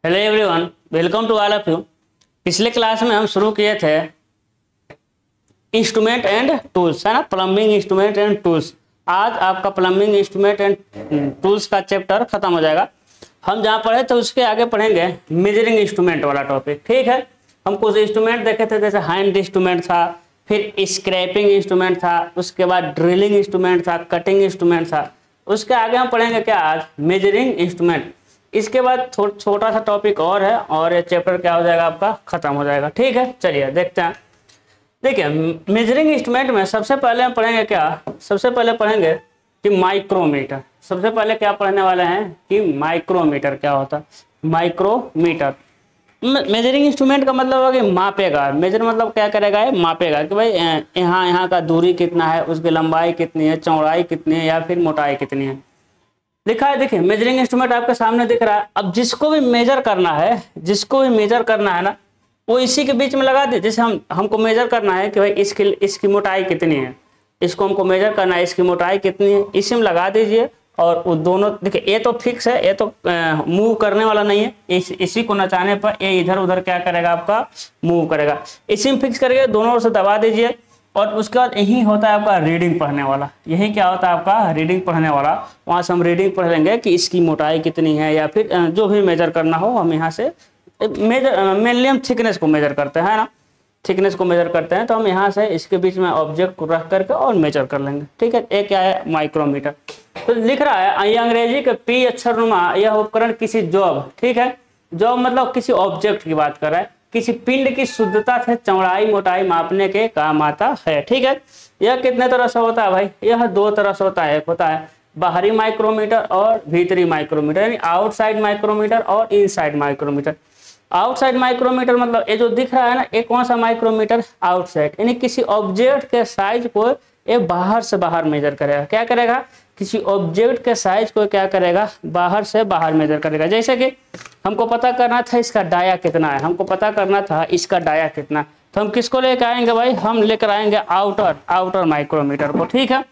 Hello everyone, welcome to all of you. पिछले class में हम शुरू किए थे इंस्ट्रूमेंट एंड टूल्स, है ना, प्लम्बिंग इंस्ट्रूमेंट एंड टूल्स। आज आपका प्लम्बिंग इंस्ट्रूमेंट एंड टूल्स का चैप्टर खत्म हो जाएगा। हम जहाँ पढ़े थे उसके आगे पढ़ेंगे मेजरिंग इंस्ट्रूमेंट वाला टॉपिक। ठीक है, हम कुछ इंस्ट्रूमेंट देखे थे, जैसे हैंड इंस्ट्रूमेंट था, फिर स्क्रैपिंग इंस्ट्रूमेंट था, उसके बाद ड्रिलिंग इंस्ट्रूमेंट था, कटिंग इंस्ट्रूमेंट था। उसके आगे हम पढ़ेंगे क्या आज, मेजरिंग इंस्ट्रूमेंट। इसके बाद छोटा सा टॉपिक और है और ये चैप्टर क्या हो जाएगा आपका, खत्म हो जाएगा। ठीक है, चलिए देखते हैं। देखिए, मेजरिंग इंस्ट्रूमेंट में सबसे पहले हम पढ़ेंगे क्या, सबसे पहले पढ़ेंगे कि माइक्रोमीटर। सबसे पहले क्या पढ़ने वाले हैं कि माइक्रोमीटर क्या होता है। माइक्रोमीटर मेजरिंग इंस्ट्रूमेंट का मतलब है कि मापेगा। मेजर मतलब क्या करेगा, है मापेगा कि भाई यहाँ का दूरी कितना है, उसकी लंबाई कितनी है, चौड़ाई कितनी है या फिर मोटाई कितनी है, लिखा है। देखिए, मेजरिंग इंस्ट्रूमेंट आपके सामने दिख रहा है। अब जिसको भी मेजर करना है, जिसको भी मेजर करना है ना, वो इसी के बीच में लगा दे। जैसे हमको मेजर करना है कि भाई इसकी मोटाई कितनी है, इसको हमको मेजर करना है, इसकी मोटाई कितनी है, इसी में लगा दीजिए। और वो दोनों देखिए, ये तो फिक्स है, ये तो मूव करने वाला नहीं है। इसी को नचाने पर ये इधर उधर क्या करेगा, आपका मूव करेगा। इसी में फिक्स करके दोनों ओर से दबा दीजिए। और उसके बाद यही होता है आपका रीडिंग पढ़ने वाला। यही क्या होता है आपका, रीडिंग पढ़ने वाला। वहाँ से हम रीडिंग पढ़ लेंगे कि इसकी मोटाई कितनी है या फिर जो भी मेजर करना हो, हम यहाँ से मेजर मेनली हम थिकनेस को मेजर करते हैं ना, थिकनेस को मेजर करते हैं। तो हम यहाँ से इसके बीच में ऑब्जेक्ट को रख करके और मेजर कर लेंगे। ठीक है, एक क्या है, माइक्रोमीटर। तो लिख रहा है ये अंग्रेजी के पी अक्षर नुमा यह उपकरण किसी जॉब, ठीक है, जॉब मतलब किसी ऑब्जेक्ट की बात कर रहा है, किसी पिंड की शुद्धता से चौड़ाई मोटाई मापने के काम आता है। ठीक है, यह कितने तरह से होता है भाई, यह दो तरह से होता है। एक होता है बाहरी माइक्रोमीटर और भीतरी माइक्रोमीटर, यानी आउटसाइड माइक्रोमीटर और इनसाइड माइक्रोमीटर। आउटसाइड माइक्रोमीटर मतलब ये जो दिख रहा है ना, ये कौन सा माइक्रोमीटर, आउटसाइड, यानी किसी ऑब्जेक्ट के साइज को ये बाहर से बाहर मेजर करेगा। क्या करेगा, किसी ऑब्जेक्ट के साइज को क्या करेगा, बाहर से बाहर मेजर करेगा। जैसे कि हमको पता करना था इसका डाया कितना है, हमको पता करना था इसका डाया कितना, तो हम किसको लेकर आएंगे भाई, हम लेकर आएंगे आउटर माइक्रोमीटर को। ठीक है,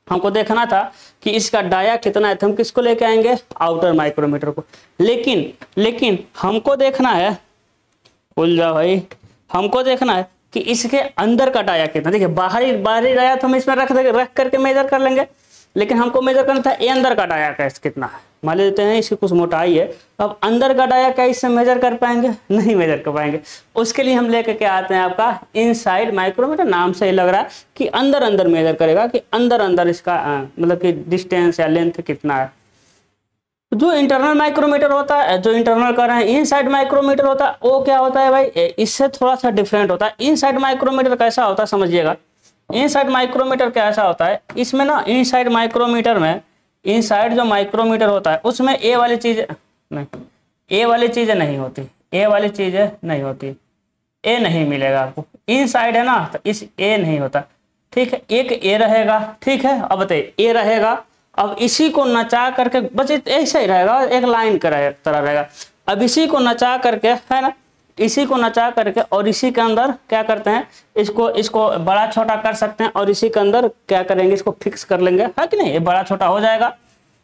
हमको देखना था कि इसका डाया कितना है, तो हम किसको लेके आएंगे, आउटर माइक्रोमीटर को। लेकिन हमको देखना है, भूल जाओ भाई, हमको देखना है कि इसके अंदर का डाया कितना। देखिए, बाहरी डाया तो हम इसमें रख करके मेजर कर लेंगे, लेकिन हमको मेजर करना था ये अंदर का डाया का कितना है। मान लेते हैं इसकी कुछ मोटाई है, अब अंदर का डाया क्या इससे मेजर कर पाएंगे, नहीं मेजर कर पाएंगे। उसके लिए हम लेकर के आते हैं आपका इनसाइड माइक्रोमीटर। नाम से ही लग रहा है कि अंदर अंदर मेजर करेगा कि अंदर अंदर इसका मतलब कि डिस्टेंस या लेंथ कितना है। जो इंटरनल माइक्रोमीटर होता है, जो इंटरनल कर रहे हैं, इनसाइड माइक्रोमीटर होता है, वो क्या होता है भाई, इससे थोड़ा सा डिफरेंट होता है। इनसाइड माइक्रोमीटर कैसा होता है समझिएगा। इनसाइड माइक्रोमीटर कैसा होता है, इसमें ना इनसाइड माइक्रोमीटर में, इनसाइड जो माइक्रोमीटर होता है उसमें ए वाली चीज नहीं, ए वाली चीजें नहीं होती, ए वाली चीजें नहीं होती, ए नहीं मिलेगा आपको। इनसाइड है ना, तो इस ए नहीं होता। ठीक है, एक ए रहेगा। ठीक है, अब बताइए, ए रहेगा, अब इसी को नचा करके बस ऐसा ही रहेगा, एक लाइन का तरह रहेगा। अब इसी को नचा करके, है ना, इसी को नचा करके और इसी के अंदर क्या करते हैं, इसको बड़ा छोटा कर सकते हैं और इसी के अंदर क्या करेंगे, इसको फिक्स कर लेंगे, है कि नहीं, ये बड़ा छोटा हो जाएगा,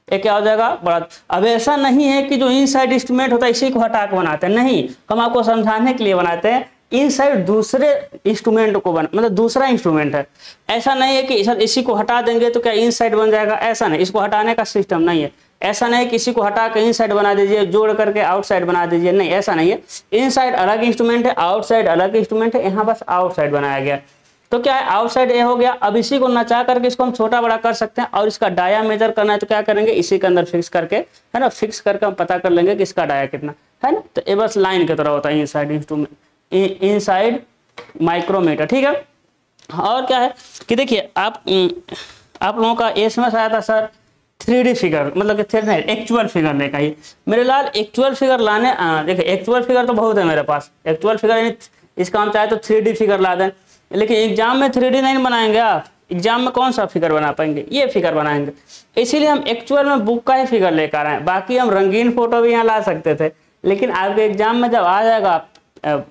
ये क्या हो जाएगा, बड़ा। अब ऐसा नहीं है कि जो इनसाइड इंस्ट्रूमेंट होता है इसी को हटा के बनाते हैं, नहीं, हम आपको समझाने के लिए बनाते हैं। इनसाइड दूसरे इंस्ट्रूमेंट को मतलब दूसरा इंस्ट्रूमेंट है। ऐसा नहीं है कि इसी को हटा देंगे तो क्या इनसाइड बन जाएगा, ऐसा नहीं, इसको हटाने का सिस्टम नहीं है। ऐसा नहीं कि इसी को हटा के इनसाइड बना दीजिए, जोड़ करके आउटसाइड बना दीजिए, नहीं, ऐसा नहीं है। इनसाइड अलग इंस्ट्रूमेंट है, आउटसाइड अलग इंस्ट्रूमेंट है, यहाँ बस आउटसाइड बनाया गया। तो क्या है, आउटसाइड ये हो गया। अब इसी को नचा करके इसको हम छोटा बड़ा कर सकते हैं और इसका डाया मेजर करना है तो क्या करेंगे, इसी के अंदर फिक्स करके, है ना, फिक्स करके हम पता कर लेंगे कि इसका डाया कितना है ना। तो ये बस लाइन की तरह होता है इनसाइड इंस्ट्रूमेंट, इनसाइड माइक्रोमीटर। ठीक है, और क्या है कि देखिए, आप लोगों का इसमें से आया था सर 3D फिगर, मतलब कि एक्चुअल फिगर लेकर आइए। मेरे लाल एक्चुअल फिगर लाने, देखिए एक्चुअल फिगर तो बहुत है मेरे पास। एक्चुअल फिगर इसका हम चाहे तो 3D फिगर ला दें, लेकिन एग्जाम में 3D नहीं बनाएंगे आप। एग्जाम में कौन सा फिगर बना पाएंगे, ये फिगर बनाएंगे। इसीलिए हम एक्चुअल में बुक का ही फिगर लेकर आए। बाकी हम रंगीन फोटो भी यहाँ ला सकते थे, लेकिन आपके एग्जाम में जब आ जाएगा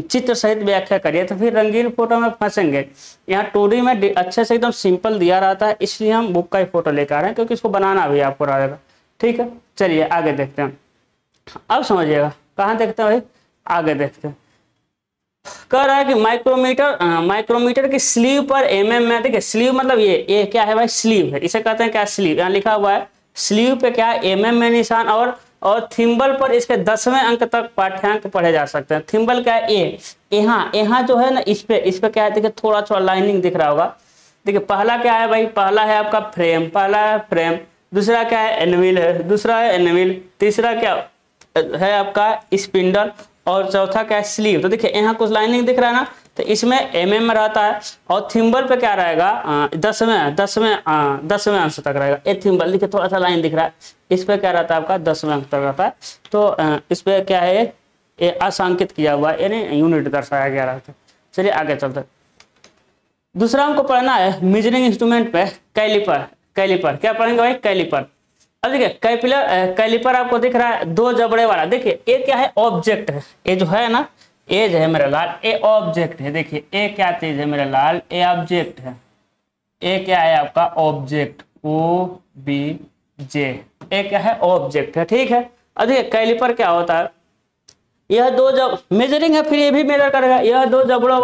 चित्र सहित व्याख्या करिए तो फिर रंगीन फोटो में फंसेंगे। यहाँ 2D में अच्छे से एकदम सिंपल दिया रहता है, इसलिए हम बुक का ही फोटो लेकर आ रहे हैं, क्योंकि इसको बनाना भी आपको रहेगा। ठीक है, चलिए आगे देखते हैं। अब समझिएगा, कहाँ देखते हैं भाई, आगे देखते हैं। कह रहा है कि माइक्रोमीटर की स्लीव पर mm में, देखिए स्लीव मतलब ये क्या है भाई, स्लीव है, इसे कहते हैं क्या, स्लीव। यहाँ लिखा हुआ है स्लीव पे क्या है, mm में निशान, और थिम्बल पर इसके 10वें अंक तक पाठ्यांक पढ़े जा सकते हैं। थिम्बल क्या है, ए, यहाँ जो है ना, इस पे क्या है, देखिए थोड़ा थोड़ा लाइनिंग दिख रहा होगा। देखिए पहला क्या है भाई, पहला है आपका फ्रेम, पहला है फ्रेम, दूसरा क्या है, एनविल है, दूसरा है एनविल, तीसरा क्या है आपका स्पिंडल, और चौथा क्या है, स्लीव। तो देखिए यहाँ कुछ लाइनिंग दिख रहा है ना, तो इसमें mm में रहता है, और थिम्बल पे क्या रहेगा, 10वें अंश तक रहेगा। ये थिम्बल देखिए थोड़ा सा लाइन दिख रहा है, इस पे क्या रहता है आपका 10वें अंक तक रहता है। तो इस पे क्या है, ये असांकित किया हुआ है, यानी यूनिट दर्शाया गया रहता है। चलिए आगे चलते हैं। दूसरा हमको पढ़ना है मेजरिंग इंस्ट्रूमेंट पे कैलिपर। क्या पढ़ेंगे भाई, कैलिपर। अब देखिए कैलिपर आपको दिख रहा है 2 जबड़े वाला। देखिए ये क्या है, ऑब्जेक्ट है, ये जो है ना, ये जो है मेरा लाल, ये ऑब्जेक्ट है। देखिए ये क्या चीज है मेरा लाल, ये ऑब्जेक्ट है, ये क्या है आपका ऑब्जेक्ट, OBJ, ये क्या है, ऑब्जेक्ट है, ठीक है। अब देखिए कैलिपर क्या होता है, यह 2 जब मेजरिंग है, फिर ये भी मेजर करेगा। यह 2 जबड़ों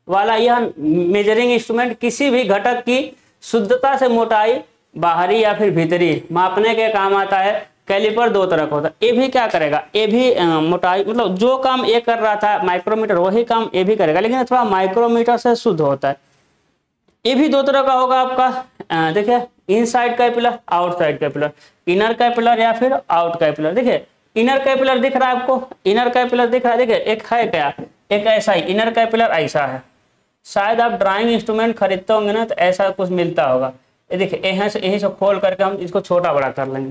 वाला यह मेजरिंग इंस्ट्रूमेंट किसी भी घटक की शुद्धता से मोटाई, बाहरी या फिर भीतरी, मापने के काम आता है। कैलिपर 2 तरह का होता है। ये भी क्या करेगा, ये भी मोटाई, मतलब जो काम ये कर रहा था माइक्रोमीटर, वही काम ये भी करेगा, लेकिन थोड़ा माइक्रोमीटर से शुद्ध होता है। ये भी 2 तरह का होगा आपका, देखिए इनसाइड कैपिलर, आउटसाइड कैपिलर, इनर कैपिलर या फिर आउट कैपिलर। देखिए इनर कैपिलर दिख रहा है आपको, इनर कैपिलर दिख रहा है। देखिए एक है क्या, एक ऐसा ही इनर कैपिलर ऐसा है, शायद आप ड्राइंग इंस्ट्रूमेंट खरीदते होंगे ना, तो ऐसा कुछ मिलता होगा। ये देखिए यही से खोल करके हम इसको छोटा बड़ा कर लेंगे,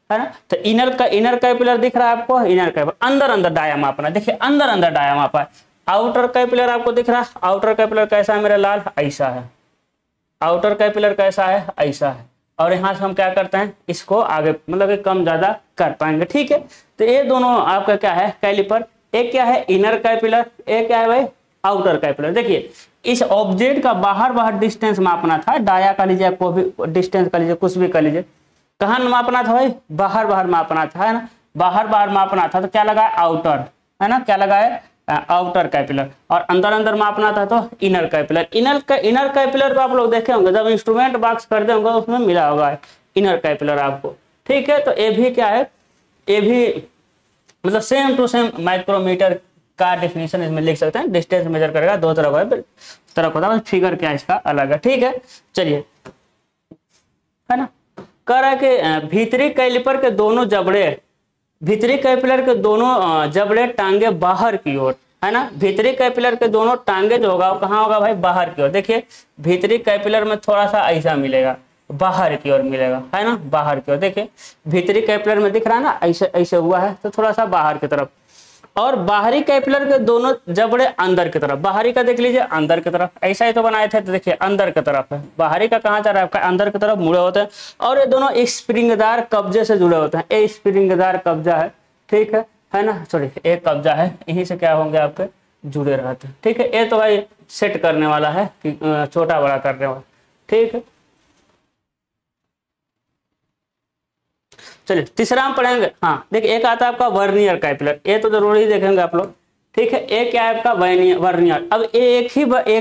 है ना। तो इनर कैपिलर दिख रहा है आपको, इनर कैपिलर अंदर डाया मापना, देखिए अंदर डाया मापा है। आउटर कैपिलर आपको दिख रहा है, आउटर कैपिलर कैसा है मेरा लाल, ऐसा है। आउटर कैपिलर कैसा है, ऐसा है। और यहाँ से हम क्या करते हैं, इसको आगे मतलब कि कम ज्यादा कर पाएंगे, ठीक है। तो ये दोनों आपका क्या है कैलिपर, एक क्या है इनर कैपिलर, एक क्या है भाई आउटर कैपिलर। देखिए इस ऑब्जेक्ट का बाहर डिस्टेंस मापना था, डाया का लीजिए, को भी डिस्टेंस का लीजिए, कुछ भी कर लीजिए। कहाँ मापना था भाई, बाहर मापना था, है ना, बाहर मापना था, तो क्या लगा आउटर, है ना, क्या लगा है आउटर कैपिलर। और अंदर मापना था तो इनर कैपिलर। इनर कैपिलर तो आप लोग देखे होंगे, जब इंस्ट्रूमेंट बॉक्स खरीदे होंगे उसमें मिला होगा इनर कैपिलर आपको, ठीक है। तो ये भी क्या है, ये भी मतलब सेम टू सेम माइक्रोमीटर का डेफिनेशन इसमें लिख सकते हैं। डिस्टेंस मेजर करेगा, 2 तरह का होता है, फिगर क्या इसका अलग है, ठीक है। चलिए, है ना, कह रहा है कि भीतरी कैलिपर के दोनों जबड़े, भीतरी कैपिलर के दोनों जबड़े टांगे बाहर की ओर, है ना। भीतरी कैपिलर के दोनों टांगे जो होगा वो कहाँ होगा भाई, बाहर की ओर। देखिए भीतरी कैपिलर में थोड़ा सा ऐसा मिलेगा, बाहर की ओर मिलेगा, है ना, बाहर की ओर। देखिए भीतरी कैपिलर में दिख रहा है ना, ऐसे हुआ है, तो थोड़ा सा बाहर की तरफ। और बाहरी कैपिलर के दोनों जबड़े अंदर की तरफ, बाहरी का देख लीजिए अंदर की तरफ, ऐसा ही तो बनाए थे, तो देखिए अंदर की तरफ है। बाहरी का कहाँ जा रहा है आपका, अंदर की तरफ मुड़े होते हैं। और ये दोनों स्प्रिंगदार कब्जे से जुड़े होते हैं, ये स्प्रिंगदार कब्जा है, ठीक है ना, सॉरी एक कब्जा है, यहीं से क्या होंगे आपके जुड़े रहते हैं, ठीक है। ये तो भाई सेट करने वाला है कि छोटा बड़ा करने वाला, ठीक है। चलिए तीसरा हम पढ़ेंगे, हाँ देखिए एक आता है आपका वर्नियर कैपिलर, ये तो जरूर ही देखेंगे आप लोग, ठीक है। एक क्या है आपका वर्नियर। अब एक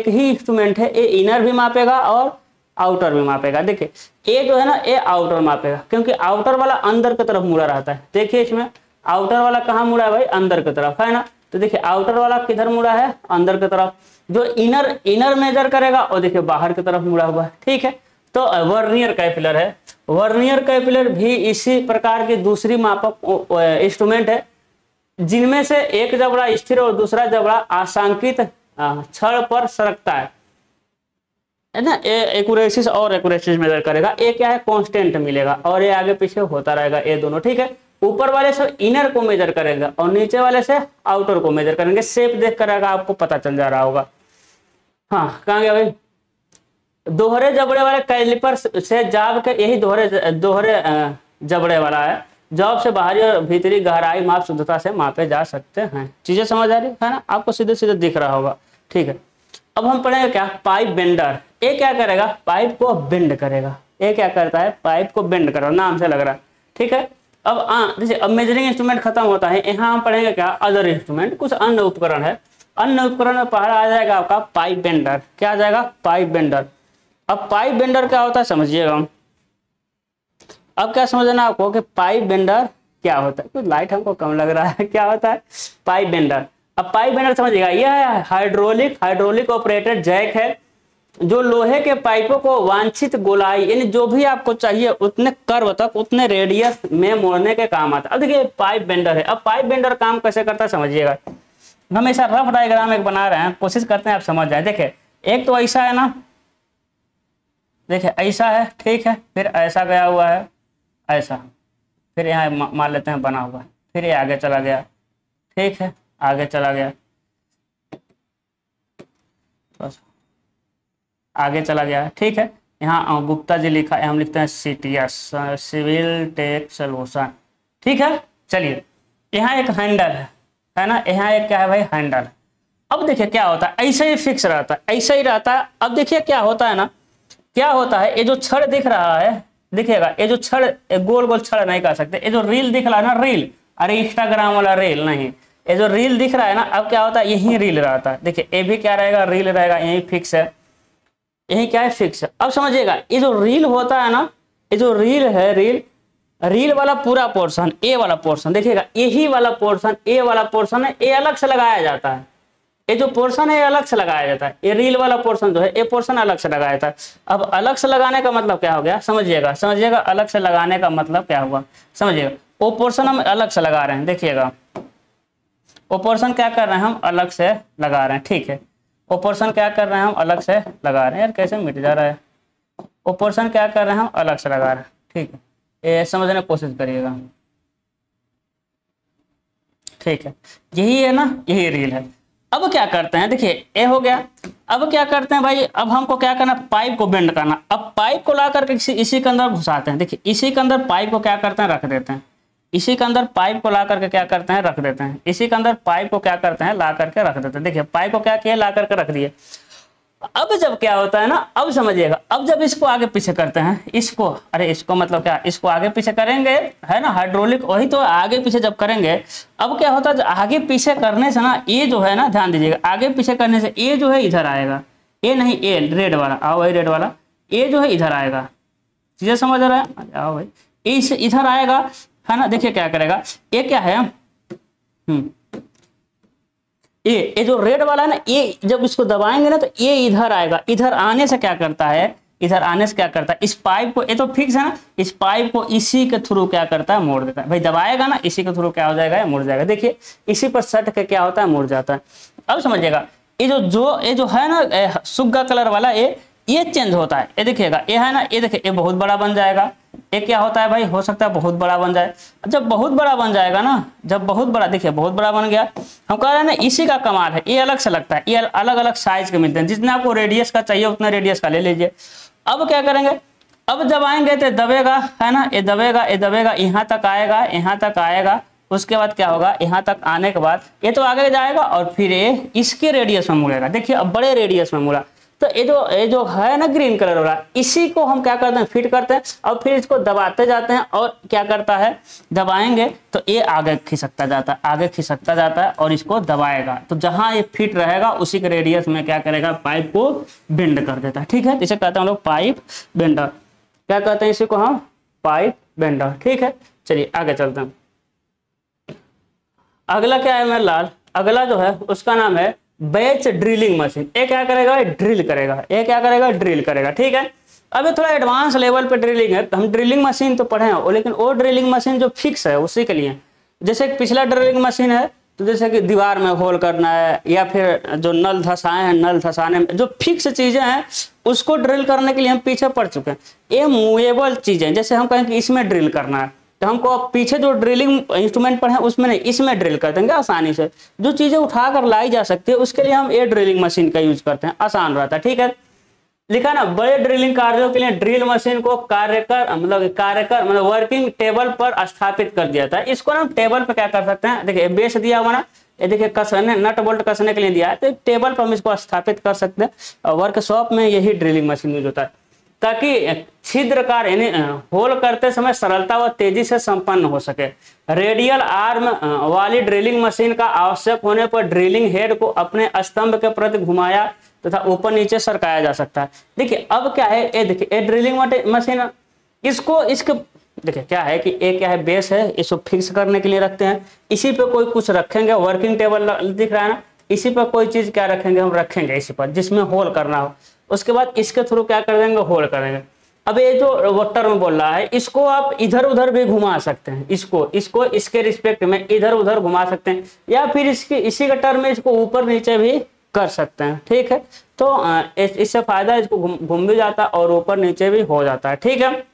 ही इंस्ट्रूमेंट है, ये इनर भी मापेगा और आउटर भी मापेगा। देखिए ये जो है ना, ये आउटर मापेगा, क्योंकि आउटर वाला अंदर की तरफ मुड़ा रहता है। देखिए इसमें आउटर वाला कहाँ मुड़ा है भाई, अंदर की तरफ, है ना। तो देखिए आउटर वाला किधर मुड़ा है, अंदर की तरफ। जो इनर मेजर करेगा और देखिए बाहर की तरफ मुड़ा हुआ है, ठीक है। तो वर्नियर कैपिलर है। वर्नियर कैपिलर भी इसी प्रकार की दूसरी मापक इंस्ट्रूमेंट है, जिनमें से एक जबड़ा स्थिर और दूसरा जबड़ा आशांकित छड़ पर सरकता है ना। एक्यूरेसिस और एक्यूरेसिस मेजर करेगा। ये क्या है, कांस्टेंट मिलेगा, और ये आगे पीछे होता रहेगा, ये दोनों, ठीक है। ऊपर वाले से इनर को मेजर करेगा और नीचे वाले से आउटर को मेजर करेंगे। शेप देख कर आपको पता चल जा रहा होगा। हाँ कहाँ गया भाई, दोहरे जबड़े वाले कैलिपर से जाब के, यही दोहरे जबड़े वाला है, जॉब से बाहरी और भीतरी गहराई माप शुद्धता से मापे जा सकते हैं। चीजें समझ आ रही है ना, आपको सीधे सीधे दिख रहा होगा, ठीक है। अब हम पढ़ेंगे क्या, पाइप बेंडर। ये क्या करेगा, पाइप को बेंड करेगा। ये क्या करता है, पाइप को बेंड करेगा, नाम से लग रहा है, ठीक है। अब जैसे अब मेजरिंग इंस्ट्रूमेंट खत्म होता है, यहाँ हम पढ़ेंगे क्या, अदर इंस्ट्रूमेंट, कुछ अन्य उपकरण है। अन्य उपकरण में पहला आ जाएगा आपका पाइप बेंडर। क्या आ जाएगा, पाइप बेंडर। अब पाइप बेंडर क्या होता है समझिएगा। अब क्या समझना आपको कि पाइप बेंडर क्या होता है, कुछ लाइट हमको कम लग रहा है, क्या होता है पाइप बेंडर। अब पाइप बेंडर समझिएगा, यह हाइड्रोलिक ऑपरेटेड जैक है जो लोहे के पाइपों को वांछित गोलाई यानी जो भी आपको चाहिए उतने कर्व तक, उतने रेडियस में मोड़ने के काम आता है। अब देखिए पाइप बेंडर है। अब पाइप बेंडर काम कैसे करता है समझिएगा। हम ऐसा रफ डायग्राम एक बना रहे हैं, कोशिश करते हैं आप समझ जाए। देखिए एक तो ऐसा है ना, देखिए ऐसा है, ठीक है, फिर ऐसा गया हुआ है, ऐसा, फिर यहाँ मान लेते हैं बना हुआ है, फिर ये आगे चला गया, ठीक है, आगे चला गया, आगे चला गया, ठीक है। यहाँ गुप्ता जी लिखा है, हम लिखते हैं CTS, सिविल टेक सोल्यूशन, ठीक है। चलिए यहाँ एक हैंडल है ना, यहाँ एक क्या है भाई, हैंडल। अब देखिए क्या होता है, ऐसे ही फिक्स रहता है, ऐसे ही रहता है। अब देखिए क्या होता है ना, क्या होता है, ये जो छड़ दिख रहा है, दिखेगा ये जो छड़, गोल गोल छड़ नहीं कर सकते, ये जो रील दिख रहा है ना, रील, अरे इंस्टाग्राम वाला रील नहीं, ये जो रील दिख रहा है ना, अब क्या होता है, यही रील रहता है। देखिए ये भी क्या रहेगा, रील रहेगा, यही फिक्स है, यही क्या है, फिक्स है। अब समझिएगा ये जो रील होता है ना, ये जो रील है, रील वाला पूरा पोर्शन, ए वाला पोर्शन, देखिएगा यही वाला पोर्शन, ए वाला पोर्शन है, ये अलग से लगाया जाता है। ये जो पोर्शन है ये अलग से लगाया जाता है, ये रील वाला पोर्शन जो है, ये पोर्शन अलग से लगाया जाता है। अब अलग से लगाने का मतलब क्या हो गया, समझिएगा अलग से लगाने का मतलब क्या हुआ, समझिएगा वो पोर्शन हम अलग से लगा रहे हैं, देखिएगा वो पोर्शन क्या कर रहे हैं, हम अलग से लगा रहे हैं, ठीक है। वो पोर्शन क्या कर रहे हैं, हम अलग से लगा रहे हैं, यार कैसे मिट जा रहा है। वो पोर्शन क्या कर रहे हैं, हम अलग से लगा रहे हैं, ठीक है, ये समझने की कोशिश करिएगा, ठीक है। यही है ना, यही रील है। अब क्या करते हैं, देखिए ये हो गया। अब क्या करते हैं भाई, अब हमको क्या करना, पाइप को बेंड करना। अब पाइप को ला करके इसी के अंदर घुसाते हैं। देखिए इसी के अंदर पाइप को क्या करते हैं, रख देते हैं। इसी के अंदर पाइप को ला करके क्या करते हैं, रख देते हैं। इसी के अंदर पाइप को क्या करते हैं, ला करके रख देते हैं। देखिए पाइप को क्या किया, ला करके रख दिए। अब जब क्या होता है ना, अब समझिएगा, अब जब इसको आगे पीछे करते हैं, इसको, अरे इसको मतलब क्या, इसको आगे पीछे करेंगे, है ना, हाइड्रोलिक, वही तो आगे पीछे जब करेंगे। अब क्या होता है, आगे पीछे करने से ना, ये जो है ना, ध्यान दीजिएगा, आगे पीछे करने से ये जो है इधर आएगा, ये नहीं, ये रेड वाला, आओ भाई रेड वाला, ये जो है इधर आएगा, चीजें समझ रहा है, आओ भाई, इस इधर आएगा, है ना। देखिए क्या करेगा, ये क्या है, ये जो रेड वाला है ना, ये जब इसको दबाएंगे ना तो ये इधर आएगा। इधर आने से क्या करता है, इधर आने से क्या करता है, इस पाइप को, ये तो फिक्स है ना, इस पाइप को इसी के थ्रू क्या करता है, मोड़ देता है। भाई दबाएगा ना, इसी के थ्रू क्या हो जाएगा, मुड़ जाएगा। देखिए इसी पर सट के क्या होता है, मुड़ जाता है। अब समझिएगा ये जो है ना, सुग्गा कलर वाला, ये चेंज होता है। ये देखिएगा, ये है ना, ये देखिए ये बहुत बड़ा बन जाएगा। ये क्या होता है भाई, हो सकता है बहुत बड़ा बन जाए। जब बहुत बड़ा बन जाएगा ना, जब बहुत बड़ा, देखिए बहुत बड़ा बन गया, हम कह रहे हैं ना, इसी का कमाल है। ये अलग से लगता है, ये अलग अलग साइज के मिलते हैं, जितना आपको रेडियस का चाहिए उतना रेडियस का ले लीजिए। अब क्या करेंगे, अब जब आएंगे तो दबेगा, है ना, ये दबेगा, ये दबेगा, यहाँ तक आएगा, यहाँ तक आएगा। उसके बाद क्या होगा, यहाँ तक आने के बाद ये तो आगे जाएगा और फिर ये इसके रेडियस में मुड़ेगा। देखिए अब बड़े रेडियस में मुड़ा, तो ये जो है ना ग्रीन कलर वाला, इसी को हम क्या करते हैं, फिट करते हैं और फिर इसको दबाते जाते हैं। और क्या करता है, दबाएंगे तो ये आगे खिसकता जाता है, आगे खिसकता जाता है और इसको दबाएगा। तो जहां ये फिट रहेगा उसी के रेडियस में क्या करेगा, पाइप को बेंड कर देता है। ठीक है, इसे कहते हैं हम लोग पाइप बेंडर। क्या कहते हैं इसी को हम, पाइप बेंडर। ठीक है, चलिए आगे चलते हैं। अगला क्या है मेरे लाल, अगला जो है उसका नाम है बैच ड्रिलिंग मशीन। ये क्या करेगा, ड्रिल करेगा। ये क्या करेगा, ड्रिल करेगा। ठीक है, अब ये थोड़ा एडवांस लेवल पे ड्रिलिंग है। हम ड्रिलिंग मशीन तो पढ़े हैं, लेकिन वो ड्रिलिंग मशीन जो फिक्स है उसी के लिए। जैसे पिछला ड्रिलिंग मशीन है, तो जैसे कि दीवार में होल करना है, या फिर जो नल धसाए हैं, नल धसाने में जो फिक्स चीजें हैं उसको ड्रिल करने के लिए हम पीछे पड़ चुके हैं। ये मूवेबल चीजें, जैसे हम कहें कि इसमें ड्रिल करना है, तो हमको अब पीछे जो ड्रिलिंग इंस्ट्रूमेंट पढ़े हैं उसमें नहीं, इसमें ड्रिल कर देंगे आसानी से। जो चीजें उठाकर लाई जा सकती है उसके लिए हम ये ड्रिलिंग मशीन का यूज करते हैं, आसान रहता है। ठीक है, लिखा ना, बड़े ड्रिलिंग कार्यों के लिए ड्रिल मशीन को कार्यकर मतलब वर्किंग टेबल पर स्थापित कर दिया था। इसको ना टेबल पे क्या कर सकते हैं, देखिए बेस दिया हुआ ना, ये देखिए कसने, नट बोल्ट कसने के लिए दिया है, तो टेबल पर हम इसको स्थापित कर सकते हैं। वर्कशॉप में यही ड्रिलिंग मशीन यूज होता है। ताकि छिद्रकार यानी होल करते समय सरलता व तेजी से संपन्न हो सके। रेडियल आर्म वाली ड्रिलिंग मशीन का आवश्यक होने पर ड्रिलिंग हेड को अपने स्तंभ के प्रति घुमाया तथा ऊपर नीचे सरकाया जा सकता है। देखिए अब क्या है, ये देखिए ये ड्रिलिंग मशीन, इसके देखिए क्या है कि एक क्या है बेस है, इसको फिक्स करने के लिए रखते हैं, इसी पे कोई कुछ रखेंगे, वर्किंग टेबल दिख रहा है ना, इसी पर कोई चीज क्या रखेंगे, हम रखेंगे इसी पर जिसमें होल करना हो। उसके बाद इसके थ्रू क्या कर देंगे, होल कर देंगे। अब ये जो वो टर्म बोल रहा है इसको आप इधर उधर भी घुमा सकते हैं, इसको इसके रिस्पेक्ट में इधर उधर घुमा सकते हैं, या फिर इसी का टर्म में इसको ऊपर नीचे भी कर सकते हैं। ठीक है, तो इससे फायदा इसको घूम भी जाता है और ऊपर नीचे भी हो जाता है। ठीक है,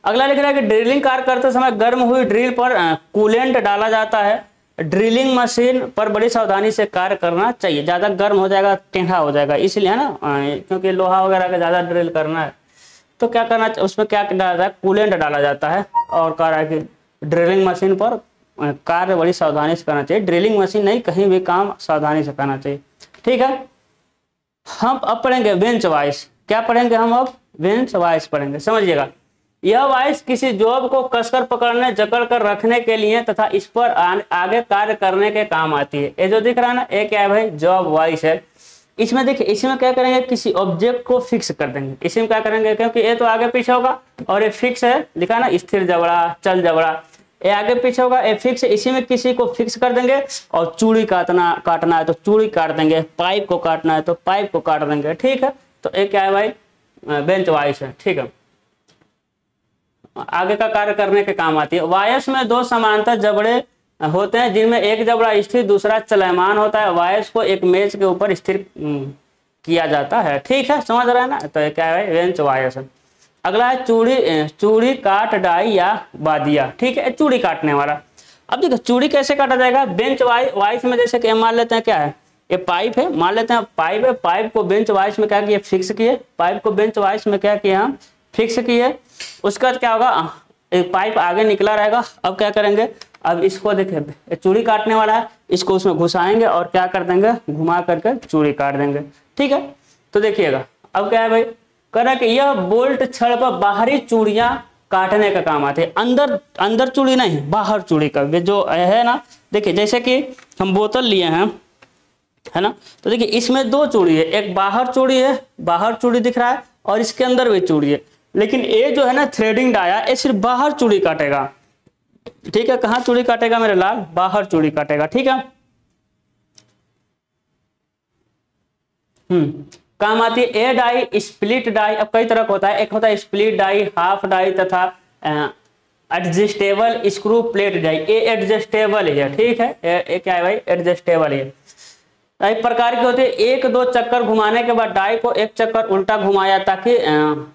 अगला लिख रहा है कि ड्रिलिंग कार्य करते समय गर्म हुई ड्रिल पर कूलेंट डाला जाता है। ड्रिलिंग मशीन पर बड़ी सावधानी से कार्य करना चाहिए, ज्यादा गर्म हो जाएगा टेढ़ा हो जाएगा, इसलिए है ना, क्योंकि लोहा वगैरह का ज्यादा ड्रिल करना है तो क्या करना, उसमें क्या डाला जाता है, कूलेंट डाला जाता है। और कह रहा है कि ड्रिलिंग मशीन पर कार्य बड़ी सावधानी से करना चाहिए, ड्रिलिंग मशीन नहीं कहीं भी काम सावधानी से करना चाहिए। ठीक है, हम अब पढ़ेंगे बेंच वाइस। क्या पढ़ेंगे हम अब, बेंच वाइस पढ़ेंगे, समझिएगा। यह वाइस किसी जॉब को कसकर पकड़ने, जकड़ कर रखने के लिए तथा इस पर आगे कार्य करने के काम आती है। ये जो दिख रहा है ना, ये क्या है भाई, जॉब वाइस है। इसमें देखिए, इसमें क्या करेंगे, किसी ऑब्जेक्ट को फिक्स कर देंगे। इसमें क्या करेंगे, क्योंकि ये तो आगे पीछे होगा और ये फिक्स है, लिखा ना स्थिर जबड़ा, चल जबड़ा, ये आगे पीछे होगा, ये फिक्स है। इसी में किसी को फिक्स कर देंगे और चूड़ी काटना है तो चूड़ी काट देंगे, पाइप को काटना है तो पाइप को काट देंगे। ठीक है, तो ये क्या है भाई, बेंच वाइस है। ठीक है, आगे का कार्य करने के काम आती है। वायस में दो समांतर जबड़े होते हैं जिनमें एक जबड़ा स्थिर दूसरा चलमान होता है। वायस को एक मेज के ऊपर स्थिर किया जाता है। ठीक है, समझ रहे हैं ना, तो क्या है, बेंच वायस है। अगला है चूड़ी काट डाई या बादिया। ठीक है, चूड़ी काटने वाला। अब देखो चूड़ी कैसे काटा जाएगा, बेंच वाइस में जैसे कि मान लेते हैं क्या है, ये पाइप है, मान लेते हैं पाइप है, पाइप को बेंच वाइस में क्या किए, फिक्स किए, पाइप को बेंच वाइस में क्या किए, हम फिक्स किए। उसके बाद क्या होगा, एक पाइप आगे निकला रहेगा। अब क्या करेंगे, अब इसको देखिए चूड़ी काटने वाला है, इसको उसमें घुसाएंगे और क्या कर देंगे, घुमा करके चूड़ी काट देंगे। ठीक है, तो देखिएगा अब क्या है भाई, करें कि यह बोल्ट छड़ पर बाहरी चूड़ियां काटने का काम आते हैं, अंदर चूड़ी नहीं, बाहर चूड़ी का जो है ना। देखिए जैसे कि हम बोतल लिए हैं, है ना, तो देखिए इसमें दो चूड़ी है, एक बाहर चूड़ी है, बाहर चूड़ी दिख रहा है, और इसके अंदर भी चूड़ी है। लेकिन ये जो है ना थ्रेडिंग डाया, ये सिर्फ बाहर चूड़ी काटेगा। ठीक है, कहाँ चूड़ी काटेगा मेरे लाल, बाहर चूड़ी काटेगा। ठीक है, काम आती है ए डाई, स्प्लिट डाई। अब कई तरह का होता है, एक होता है स्प्लिट डाई, हाफ डाई तथा एडजस्टेबल स्क्रू प्लेट डाई। ये एडजस्टेबल है। ठीक है, ये क्या है भाई, एडजस्टेबल है। एक प्रकार की होती है, एक दो चक्कर घुमाने के बाद डाई को एक चक्कर उल्टा घुमाया ताकि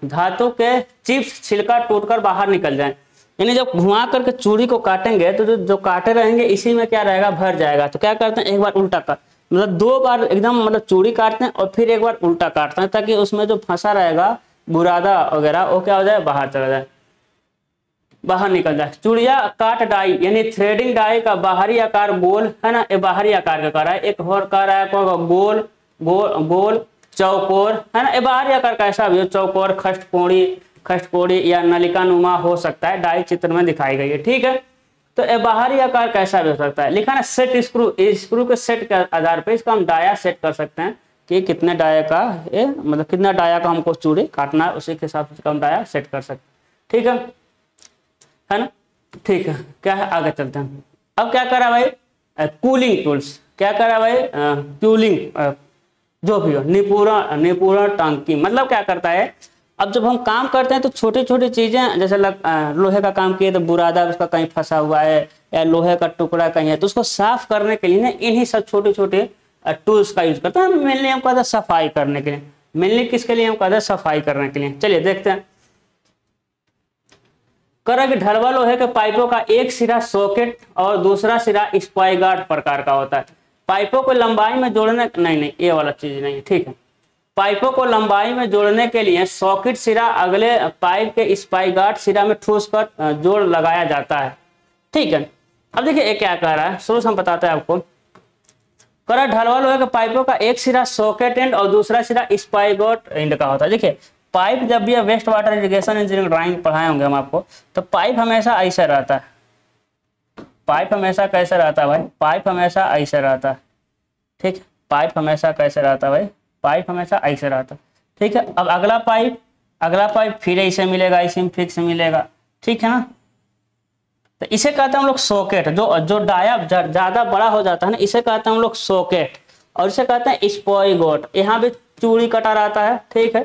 धातु के चिप्स छिलका टूटकर बाहर निकल जाए। यानी जब घुमा करके चूड़ी को काटेंगे तो जो काटे रहेंगे इसी में क्या रहेगा, भर जाएगा। तो क्या करते हैं, एक बार उल्टा कर, मतलब दो बार एकदम मतलब चूड़ी काटते हैं और फिर एक बार उल्टा काटते हैं ताकि उसमें जो फंसा रहेगा बुरादा वगैरह वो क्या हो जाए, बाहर चला जाए, बाहर निकल जाए। चूड़िया काट डाई यानी थ्रेडिंग डाई का बाहरी आकार गोल है ना, ये बाहरी आकार का कर रहा है। एक और कर रहा है गोल गोल गोल चौकोर है ना, ये बाहरी आकार का ऐसा भी हो, चौकोर, खष्टकोणी या नलिका नुमा हो सकता है, डाई चित्र में दिखाई गई है। ठीक है, तो ये बाहरी आकार कैसा भी हो सकता है। लिखा ना सेट स्क्रू, स्क्रू के सेट के आधार पर इसका हम डाया सेट कर सकते हैं कि कितने डाया का ये मतलब कितना डाया का हमको चूड़ी काटना है, उसी के हिसाब से हम डाया सेट कर सकते हैं। ठीक है ना, ठीक है, क्या है आगे चलते हैं। अब क्या करा भाई, कूलिंग टूल्स। क्या करा भाई, कूलिंग जो भी हो, निपुण टांकी मतलब क्या करता है, अब जब हम काम करते हैं तो छोटी छोटी चीजें जैसे लोहे का काम किए तो बुरादा उसका कहीं फंसा हुआ है या लोहे का टुकड़ा कहीं है, तो उसको साफ करने के लिए ना इन्हीं सब छोटे छोटे टूल्स का यूज करते हैं। मेनली हम कहते हैं सफाई करने के लिए, मेनली किसके लिए हम कहते हैं, सफाई करने के लिए। चलिए देखते हैं। करा कि ढलवा लोहे के पाइपों का एक सिरा सॉकेट और दूसरा सिरा स्पाइगार्ड प्रकार का होता है। पाइपों को लंबाई में जोड़ने नहीं ये वाला चीज नहीं, ठीक है। पाइपों को लंबाई में जोड़ने के लिए सॉकेट सिरा अगले पाइप के स्पाइगार्ड सिरा में ठूस कर जोड़ लगाया जाता है। ठीक है, अब देखिए ये क्या कह रहा है, शुरू से हम बताते हैं आपको। करा ढलवा लोहे के पाइपों का एक सिरा सॉकेट एंड और दूसरा सिरा स्पाइगार्ड एंड का होता है। देखिए पाइप जब भी waste water irrigation engineering drawing पढ़ाए होंगे हम आपको, तो पाइप हमेशा ऐसे रहता है। पाइप हमेशा कैसे रहता है भाई? पाइप हमेशा ऐसे रहता है, ठीक है। पाइप हमेशा कैसे रहता है भाई? पाइप हमेशा ऐसे रहता है, ठीक है। अब अगला पाइप फिर ऐसे मिलेगा, ऐसे में फिक्स मिलेगा, ठीक है ना। तो इसे कहते हैं हम लोग सॉकेट। जो डाया ज्यादा बड़ा हो जाता है ना, इसे कहते हैं हम लोग सॉकेट। और इसे कहते हैं स्पॉइगोट। यहाँ भी चूड़ी कटा रहता है, ठीक है।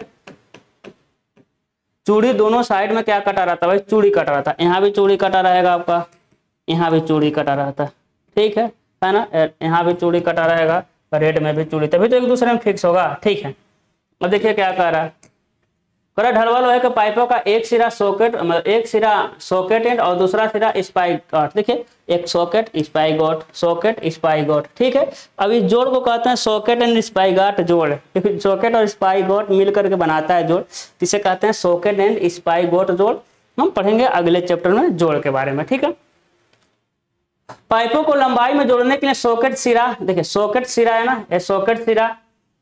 चूड़ी दोनों साइड में क्या कटा रहता है भाई? चूड़ी कटा रहता है। यहाँ भी चूड़ी कटा रहेगा आपका, यहाँ भी चूड़ी कटा रहता है, ठीक है ना। यहाँ भी चूड़ी कटा रहेगा, रेड में भी चूड़ी, तभी तो एक दूसरे में फिक्स होगा, ठीक है। अब देखिए क्या कह रहा है, ढलवा लोहे के पाइपों का एक सिरा सॉकेट, मतलब एक सिरा सॉकेट एंड और दूसरा सिरा स्पाइगोट। देखिए एक सॉकेट स्पाइगोट, ठीक है। अब इस जोड़ को कहते हैं सॉकेट एंड स्पाइगोट जोड़। देखिए सॉकेट और स्पाइगोट मिल करके बनाता है जोड़, जिसे कहते हैं सॉकेट एंड स्पाइगोट जोड़। हम पढ़ेंगे अगले चैप्टर में जोड़ के बारे में, ठीक है। पाइपों को लंबाई में जोड़ने के लिए सॉकेट सिरा, देखिए सॉकेट सिरा है ना, ये सॉकेट सिरा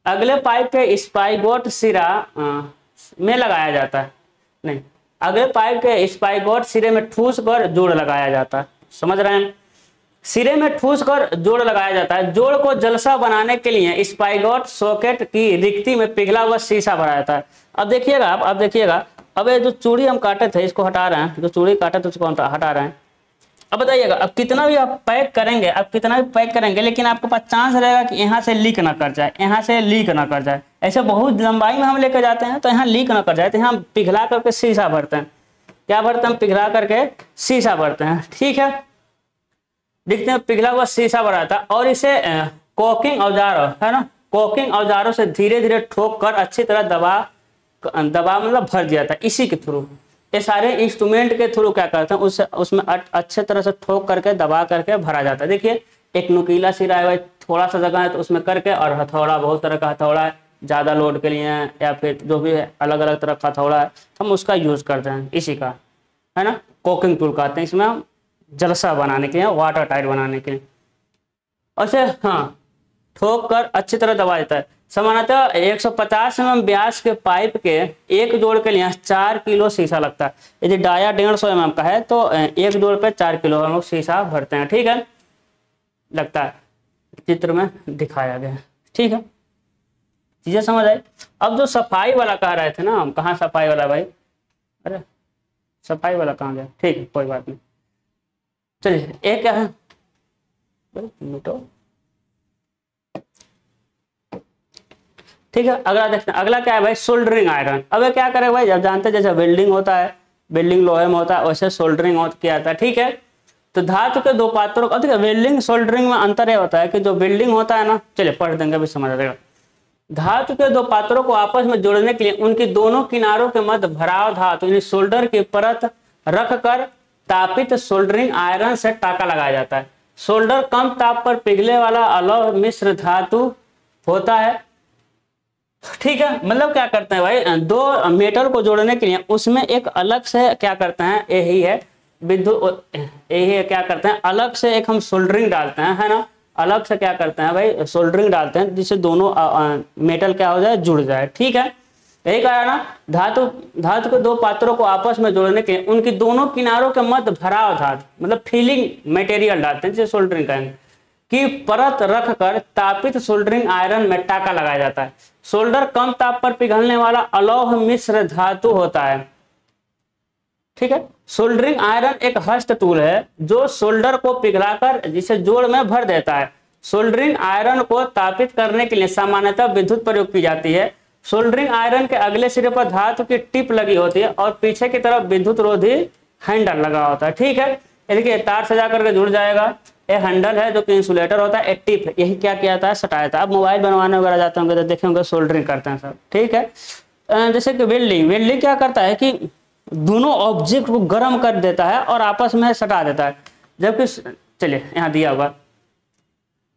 अगले पाइप के स्पाइगोट सिरा में लगाया जाता है। नहीं, अगले पाइप के स्पाइगोट सिरे में ठूस कर जोड़ लगाया जाता है। समझ रहे हैं? सिरे में ठूस कर जोड़ लगाया जाता है। जोड़ को जलसा बनाने के लिए स्पाइगोट सॉकेट की रिक्ति में पिघला हुआ शीशा भरा जाता है। अब देखिएगा अब देखिएगा, अब ये जो चूड़ी हम काटे थे इसको हटा रहे हैं, जो चूड़ी काटे थे उसको हटा रहे हैं। अब बताइएगा, अब कितना भी आप पैक करेंगे, लेकिन आपके पास चांस रहेगा कि यहाँ से लीक ना कर जाए, यहाँ से लीक ना कर जाए। ऐसे बहुत लंबाई में हम लेकर जाते हैं तो यहाँ लीक ना कर जाए, तो यहाँ पिघला करके शीशा भरते हैं। क्या भरते हैं? पिघला करके शीशा भरते हैं, ठीक है। देखते हैं पिघला हुआ शीशा भरा था। और इसे कोकिंग औजार है ना, कोकिंग औजारों से धीरे धीरे ठोक कर अच्छी तरह दबा मतलब भर दिया था। इसी के थ्रू, ये सारे इंस्ट्रूमेंट के थ्रू क्या करते हैं, उसमें अच्छे तरह से ठोक करके दबा करके भरा जाता है। देखिए एक नुकीला सिरा है, थोड़ा सा जगह है तो उसमें करके, और हथौड़ा, बहुत तरह का हथौड़ा है, ज़्यादा लोड के लिए या फिर जो भी है अलग अलग तरह का हथौड़ा है, हम उसका यूज़ करते हैं। इसी का है ना कोकिंग टूल कहते हैं। इसमें हम जलसा बनाने के लिए, वाटर टाइट बनाने के लिए, और हाँ ठोक कर अच्छी तरह दबा देता है। सामान्यतः 150 mm व्यास के पाइप के एक जोड़ के लिए 4 किलो शीशा लगता है। यदि डाया 150 mm का है तो एक जोड़ पे 4 किलो हम लोग शीशा भरते हैं, ठीक है, लगता है। चित्र में दिखाया गया है, ठीक है, चीजें समझ आई। अब जो सफाई वाला कह रहे थे ना हम, कहाँ सफाई वाला भाई? अरे सफाई वाला कहाँ गया? ठीक है, कोई बात नहीं, चलिए। एक क्या है, ठीक है। अगला देखते हैं, अगला क्या है भाई? Soldering iron. अब ये क्या करे भाई? जब जानते हैं जैसे वेल्डिंग होता है, वेल्डिंग लोहे में होता है, वैसे सोल्डरिंग किया जाता है, ठीक है। तो धातु के दो पात्रों का, वेल्डिंग सोल्डरिंग में अंतर यह होता है कि जो वेल्डिंग होता है ना, चलिए पढ़ देंगे अभी समझ आएगा। धातु के दो पात्रों को आपस में जोड़ने के लिए उनकी दोनों किनारों के मध्य भराव धातु यानी सोल्डर की परत रख कर तापित सोल्डरिंग आयरन से टाका लगाया जाता है। सोल्डर कम ताप पर पिघले वाला अलौह मिश्र धातु होता है, ठीक है। मतलब क्या करते हैं भाई, दो मेटल को जोड़ने के लिए उसमें एक अलग से क्या करते हैं, यही है विद्युत, यही है क्या करते हैं, अलग से एक हम सोल्डरिंग डालते हैं, है ना, अलग से क्या करते हैं भाई, सोल्डरिंग डालते हैं, जिससे दोनों मेटल क्या हो जाए, जुड़ जाए, ठीक है। यही कहा ना, धातु के दो पात्रों को आपस में जोड़ने के लिए उनकी दोनों किनारों के मध्य भराव धातु मतलब फिलिंग मटेरियल डालते हैं, जिसे सोल्डरिंग कहेंगे, की परत रख कर तापित सोल्डरिंग आयरन में टाका लगाया जाता है। सोल्डर कम ताप पर पिघलने वाला अलौह मिश्र धातु होता है, ठीक है। सोल्डरिंग आयरन एक हस्त टूल है जो सोल्डर को पिघलाकर जिसे जोड़ में भर देता है। सोल्डरिंग आयरन को तापित करने के लिए सामान्यतः विद्युत प्रयोग की जाती है। सोल्डरिंग आयरन के अगले सिरे पर धातु की टिप लगी होती है और पीछे की तरफ विद्युत रोधी हैंडल लगा होता है, ठीक है। देखिए तार से जा करके जुड़ जाएगा, ये हैंडल है जो कि इंसुलेटर होता है, टिप यही क्या किया जाता है, सटाया था। अब मोबाइल बनवाने वगैरह जाते होंगे तो देखे होंगे सोल्डरिंग करते हैं सब, ठीक है। जैसे कि वेल्डिंग क्या करता है कि दोनों ऑब्जेक्ट को गर्म कर देता है और आपस में सटा देता है। जबकि चलिए यहाँ दिया हुआ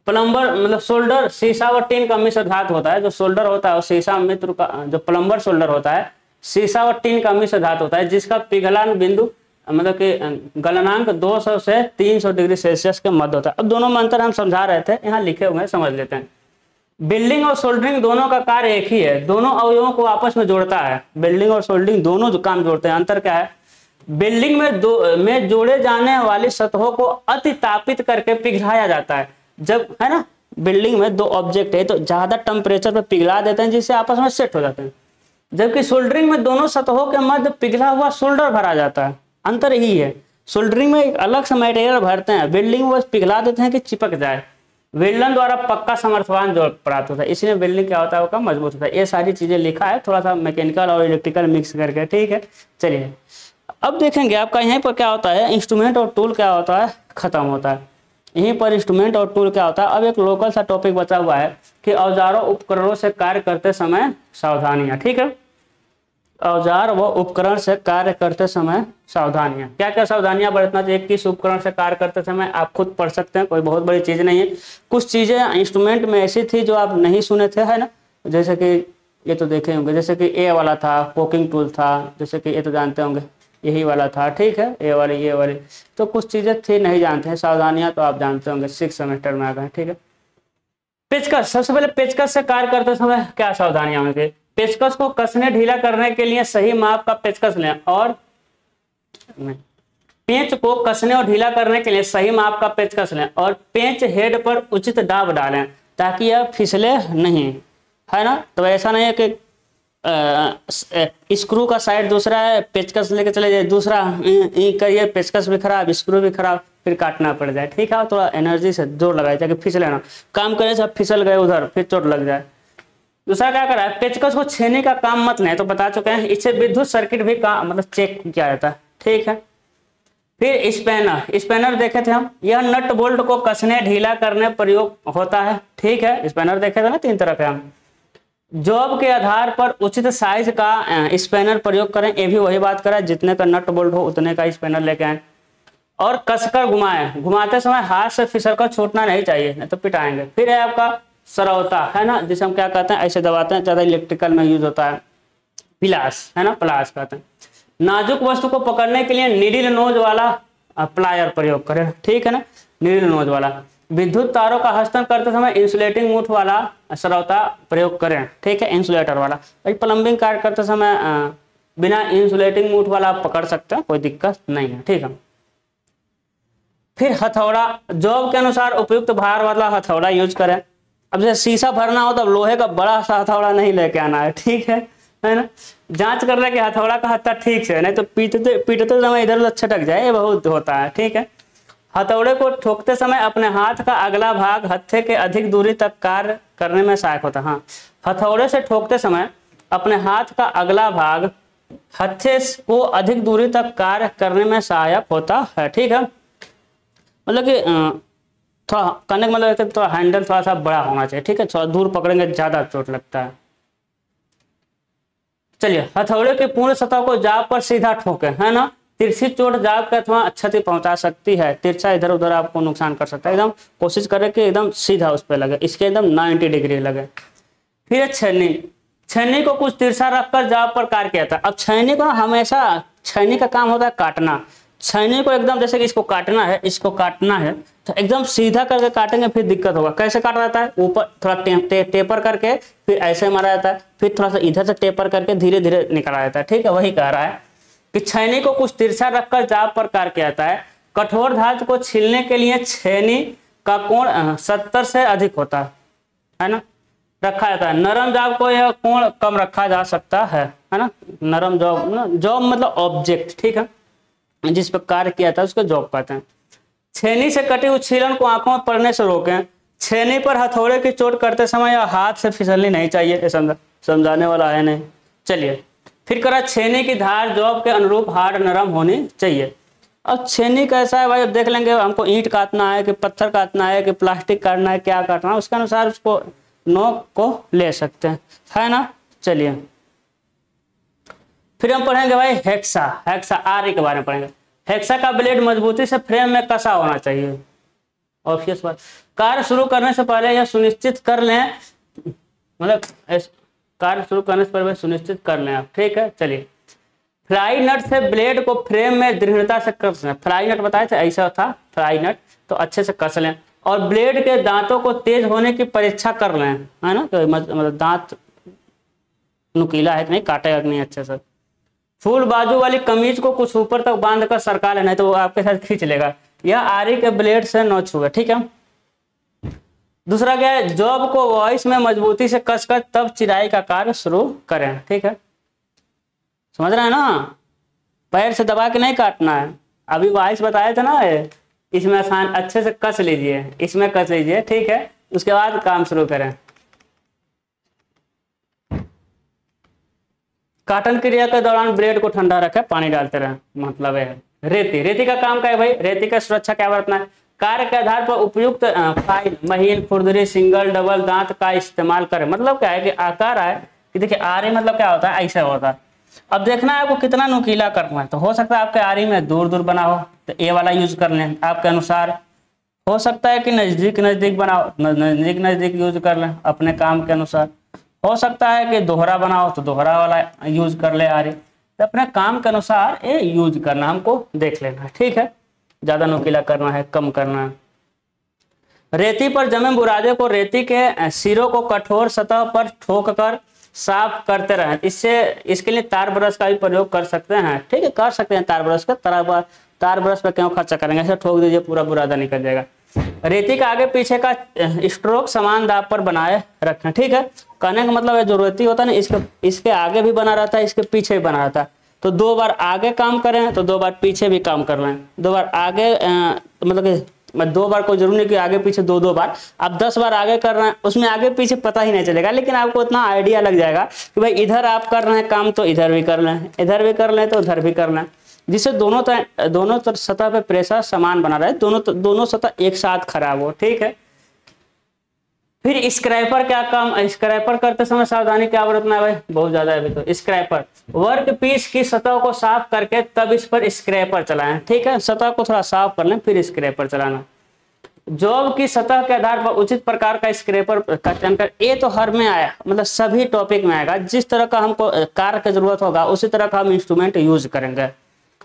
प्लम्बर मतलब सोल्डर शीशा व टीन का मिश्र धातु होता है। जो सोल्डर होता है और शीशा मित्र का, जो प्लम्बर सोल्डर होता है, शीशा व टीन का मिश्र धातु होता है, जिसका पिघलन बिंदु मतलब कि गलनांक 200 से 300 डिग्री सेल्सियस के मध्य होता है। अब दोनों में अंतर हम समझा रहे थे, यहाँ लिखे हुए हैं, समझ लेते हैं। बिल्डिंग और सोल्डरिंग दोनों का कार्य एक ही है, दोनों अवयवों को आपस में जोड़ता है। बिल्डिंग और सोल्डरिंग दोनों जो काम जोड़ते हैं। अंतर क्या है? बिल्डिंग में जोड़े जाने वाली सतहों को अति तापित करके पिघलाया जाता है। जब है ना, बिल्डिंग में दो ऑब्जेक्ट है तो ज्यादा टेम्परेचर पे पिघला देते हैं जिससे आपस में सेट हो जाते हैं, जबकि सोल्डरिंग में दोनों सतहों के मध्य पिघला हुआ सोल्डर भरा जाता है। अंतर यही है, सोल्डरिंग में एक अलग से मटेरियल भरते हैं, बिल्डिंग में बस पिघला देते हैं कि चिपक जाए। वेल्डन द्वारा पक्का समर्थवान जोड़ प्राप्त होता है, इसलिए बिल्डिंग क्या होता है, वो मजबूत होता है। ये सारी चीजें लिखा है, थोड़ा सा मैकेनिकल और इलेक्ट्रिकल मिक्स करके, ठीक है। चलिए अब देखेंगे आपका यहीं पर क्या होता है, इंस्ट्रूमेंट और टूल क्या होता है, खत्म होता है यहीं पर। इंस्ट्रूमेंट और टूल क्या होता है। अब एक लोकल सा टॉपिक बचा हुआ है कि औजारों उपकरणों से कार्य करते समय सावधानियां, ठीक है। औजार व उपकरण से कार्य करते समय सावधानियां, क्या क्या सावधानियां बरतना चाहिए किस उपकरण से कार्य करते समय, आप खुद पढ़ सकते हैं, कोई बहुत बड़ी चीज नहीं है। कुछ चीजें इंस्ट्रूमेंट में ऐसी थी जो आप नहीं सुने थे, है ना, जैसे कि ये तो देखे होंगे, जैसे कि ए वाला था पोकिंग टूल था, जैसे कि ये तो जानते होंगे यही वाला था, ठीक है, ये वाली। तो कुछ चीजें थी नहीं जानते हैं, सावधानियां तो आप जानते होंगे, 6 सेमेस्टर में आ गए, ठीक है। पेचकस, सबसे पहले पेचकस से कार्य करते समय क्या सावधानियां होंगी। पेचकस को कसने ढीला करने के लिए सही माप का पेचकस लें और पेंच को कसने और ढीला करने के लिए सही माप का पेचकस लें और पेंच हेड पर उचित दाब डालें ताकि यह फिसले नहीं, है ना। तो ऐसा नहीं है कि स्क्रू का साइड दूसरा है, पेचकस लेके चले जाए दूसरा, करिए पेचकस भी खराब स्क्रू भी खराब, फिर काटना पड़ जाए, ठीक है। थोड़ा एनर्जी से जोर लगाए ताकि फिसले ना, काम करे सब फिसल गए उधर फिर चोट लग जाए। दूसरा क्या करा है, पेचकस को छेने का काम मत लें, तो बता चुके हैं। इससे विद्युत सर्किट भी का मतलब चेक किया जाता है, ठीक है। फिर स्पैनर देखे थे हम, यह नट बोल्ट को कसने ढीला करने प्रयोग होता है, ठीक है। स्पैनर देखे थे ना 3 तरह के हम। जॉब के आधार पर उचित साइज का स्पैनर प्रयोग करें, ये भी वही बात करा, जितने का नट बोल्ट हो उतने का स्पैनर लेके आए और कसकर घुमाएं, घुमाते समय हाथ से फिसल कर छूटना नहीं चाहिए, नहीं तो पिटाएंगे। फिर है आपका सरौता, है ना, जिसे हम क्या कहते हैं, ऐसे दबाते हैं, ज्यादा इलेक्ट्रिकल में यूज होता है। पिलास, है ना, प्लास कहते हैं। नाजुक वस्तु को पकड़ने के लिए नीडल नोज वाला प्लायर प्रयोग करें, ठीक है ना, नीडल नोज वाला। विद्युत तारों का हस्तांतरण करते समय इंसुलेटिंग मूठ वाला सरौता प्रयोग करें, ठीक है, इंसुलेटर वाला। प्लम्बिंग कार्य करते समय बिना इंसुलेटिंग मूठ वाला आप पकड़ सकते हैं, कोई दिक्कत नहीं है, ठीक है। फिर हथौड़ा, जॉब के अनुसार उपयुक्त भार वाला हथौड़ा यूज करें। अब जैसे शीशा भरना हो तो लोहे का बड़ा सा हथौड़ा नहीं लेके आना है, ठीक है ना। जांच कर रहे कि हथौड़ा का हत्था ठीक से, नहीं तो पीटते समय इधर उधर छटक जाए, ये बहुत होता है, ठीक है। हथौड़े को ठोकते समय अपने हाथ का अगला भाग हत्थे के अधिक दूरी तक कार्य करने में सहायक होता है। हाँ, हथौड़े से ठोकते समय अपने हाथ का अगला भाग हत्थे को अधिक दूरी तक कार्य करने में सहायक होता है, ठीक है। मतलब कि थोड़ा करने का मतलब थोड़ा हैंडल थोड़ा सा बड़ा होना चाहिए, ठीक है, थोड़ा दूर पकड़ेंगे ज्यादा चोट लगता है। चलिए, हथौड़े की पूर्ण सतह को जाब पर सीधा ठोके, है ना। तिरछी चोट जाब के अथवा क्षति पहुंचा सकती है, तिरछा इधर उधर आपको नुकसान कर सकता है। एकदम कोशिश करें कि एकदम सीधा उस पर लगे, इसके एकदम 90 डिग्री लगे। फिर छेनी को कुछ तिरछा रखकर जाब पर कार्य किया था। अब छेनी को हमेशा, छेनी का काम होता है काटना, छेनी को एकदम जैसे कि इसको काटना है, इसको काटना है तो एकदम सीधा करके काटेंगे फिर दिक्कत होगा। कैसे काटा जाता है, ऊपर थोड़ा टेपर करके फिर ऐसे मारा जाता है, फिर थोड़ा सा इधर से टेपर करके धीरे धीरे निकाला जाता है, ठीक है। वही कह रहा है कि छेनी को कुछ तिरछा रखकर जाब पर कार्य किया जाता है। कठोर धातु को छीलने के लिए छेनी का कोण 70 से अधिक होता है ना, रखा जाता है। नरम जाब को यह कोण कम रखा जा सकता है ना। नरम जॉब, जॉब मतलब ऑब्जेक्ट, ठीक है, जिस पर कार्य किया था उसको जॉब कहते हैं। छेनी से कटी हुई छीलन को आंखों में पड़ने से रोकें। छेनी पर हथौड़े की चोट करते समय यह हाथ से फिसलनी नहीं चाहिए, समझाने वाला है नहीं। चलिए, फिर करा छेनी की धार जॉब के अनुरूप हार्ड नरम होनी चाहिए। अब छेनी कैसा है भाई, अब देख लेंगे हमको ईंट काटना है कि पत्थर काटना है कि प्लास्टिक काटना है, क्या काटना है, उसके अनुसार उसको नोक को ले सकते हैं, है ना। चलिए, फिर हम पढ़ेंगे भाई हेक्सा आरी के बारे में पढ़ेंगे। हेक्सा का ब्लेड मजबूती से फ्रेम में कसा होना चाहिए। ऑब्वियस बात, कार्य शुरू करने से पहले यह सुनिश्चित कर लें, मतलब कार्य शुरू करने से पहले सुनिश्चित कर लें आप, ठीक है। चलिए, फ्लाई नट से ब्लेड को फ्रेम में दृढ़ता से कस लें। फ्लाई नट बताए थे, ऐसा था फ्लाई नट, तो अच्छे से कस लें। और ब्लेड के दांतों को तेज होने की परीक्षा कर रहे हैं, है ना, तो मतलब दांत नुकीला है कि नहीं, काटेगा कि नहीं अच्छे से। फुल बाजू वाली कमीज को कुछ ऊपर तक बांध कर सरका लेना है, तो वो आपके साथ खींच लेगा। यह आरी के ब्लेड से न छुए, ठीक है। दूसरा क्या है, जॉब को वॉइस में मजबूती से कसकर तब चिराई का कार्य शुरू करें, ठीक है। समझ रहे हैं ना, पैर से दबा के नहीं काटना है। अभी वॉइस बताया था ना, इसमें आसान अच्छे से कस लीजिए, इसमें कस लीजिए, ठीक है, उसके बाद काम शुरू करें। काटन क्रिया के दौरान ब्लेड को ठंडा रखें, पानी डालते रहें, मतलब है। रेती का काम क्या है भाई, रेती का सुरक्षा क्या बरतना है, कार्य के आधार पर उपयुक्त फाइल, महीन, खुरदरी, सिंगल, डबल दांत का इस्तेमाल करें। मतलब क्या है कि आकार है कि देखिए आरी मतलब क्या होता है, ऐसा होता है। अब देखना है आपको कितना नुकीला करना है, तो हो सकता है आपके आरी में दूर दूर बना हो तो ए वाला यूज कर लें आपके अनुसार। हो सकता है कि नजदीक नजदीक बनाओ, नजदीक नजदीक यूज कर लें अपने काम के अनुसार। हो सकता है कि दोहरा बनाओ तो दोहरा वाला यूज कर ले आरी, तो अपने काम के अनुसार ये यूज करना, हमको देख लेना है, ठीक है। ज्यादा नुकीला करना है, कम करना है। रेती पर जमे बुरादे को रेती के सिरों को कठोर सतह पर ठोक कर साफ करते रहें। इसके लिए तार ब्रश का भी प्रयोग कर सकते हैं, ठीक है, कर सकते हैं तार ब्रश का। तार ब्रश पर क्यों खर्चा करेंगे, ऐसे ठोक दीजिए पूरा बुरादा निकल जाएगा। रेती का आगे पीछे का स्ट्रोक समान दाब पर बनाए रखें, ठीक है। कहने का मतलब है जो रेती होता है ना, इसके आगे भी बना रहता है, इसके पीछे भी बना रहता है। तो 2 बार आगे काम करें तो 2 बार पीछे भी काम कर रहे हैं। 2 बार आगे मतलब कि 2 बार कोई जरूरी नहीं कि आगे पीछे 2 बार, आप 10 बार आगे कर रहे हैं, उसमें आगे पीछे पता ही नहीं चलेगा, लेकिन आपको इतना आइडिया लग जाएगा कि भाई इधर आप कर रहे हैं काम तो इधर भी कर लें, इधर भी कर लें तो उधर भी कर लें, जिससे दोनों सतह पे प्रेशर समान बना रहे, दोनों सतह एक साथ खराब हो, ठीक है। फिर स्क्रैपर क्या काम, स्क्रैपर करते समय सावधानी क्या बरतना है भाई, बहुत ज्यादा है अभी तो। स्क्रैपर वर्क पीस की सतह को साफ करके तब इस पर स्क्रैपर चलाएं, ठीक है। सतह को थोड़ा साफ कर लें फिर स्क्रैपर चलाना। जॉब की सतह के आधार पर उचित प्रकार का स्क्रैपर का चयन कर। ये तो हर में आया, मतलब सभी टॉपिक में आएगा। जिस तरह का हमको कार्य की जरूरत होगा उसी तरह का हम इंस्ट्रूमेंट यूज करेंगे।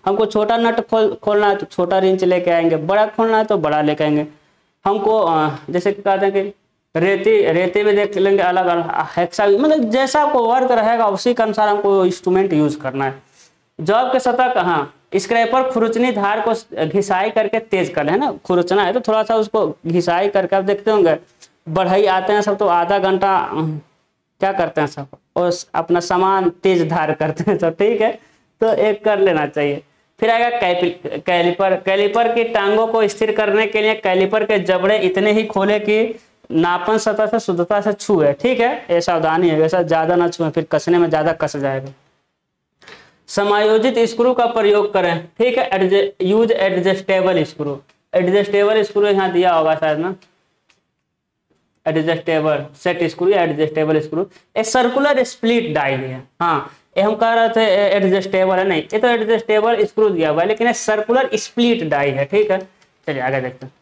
हमको छोटा नट खोलना है तो छोटा रिंच लेके आएंगे, बड़ा खोलना है तो बड़ा लेके आएंगे। हमको जैसे कहते हैं कि रेती भी देख लेंगे अलग अलग, हेक्सा भी, मतलब जैसा आपको वर्क रहेगा उसी के अनुसार हमको इंस्ट्रूमेंट यूज करना है। जॉब के सतह कहाँ, स्क्रैपर खुरचनी धार को घिसाई करके तेज कर ले, है ना, खुरचना है तो थोड़ा सा उसको घिसाई करके, आप देखते होंगे बढ़ई आते हैं सब तो आधा घंटा क्या करते हैं सब, और अपना सामान तेज धार करते हैं सब, ठीक है, तो एक कर लेना चाहिए। फिर आएगा कैलिपर की टांगों को स्थिर करने के लिए कैलिपर के जबड़े इतने ही खोले कि नापन सतह से शुद्धता से छुए, ठीक है, ये सावधानी है, वैसा ज्यादा ना छुए फिर कसने में ज्यादा कस जाएगा। समायोजित स्क्रू का प्रयोग करें, ठीक है। Use adjustable screw, adjustable screw यहाँ दिया होगा शायद ना, एडजस्टेबल सेट स्क्रू या adjustable screw. A circular split die है, हाँ ये हम कह रहे थे एडजस्टेबल है, नहीं ये तो एडजस्टेबल स्क्रू दिया हुआ है, लेकिन सर्कुलर स्प्लिट डाई है, ठीक है। चलिए आगे देखते हैं।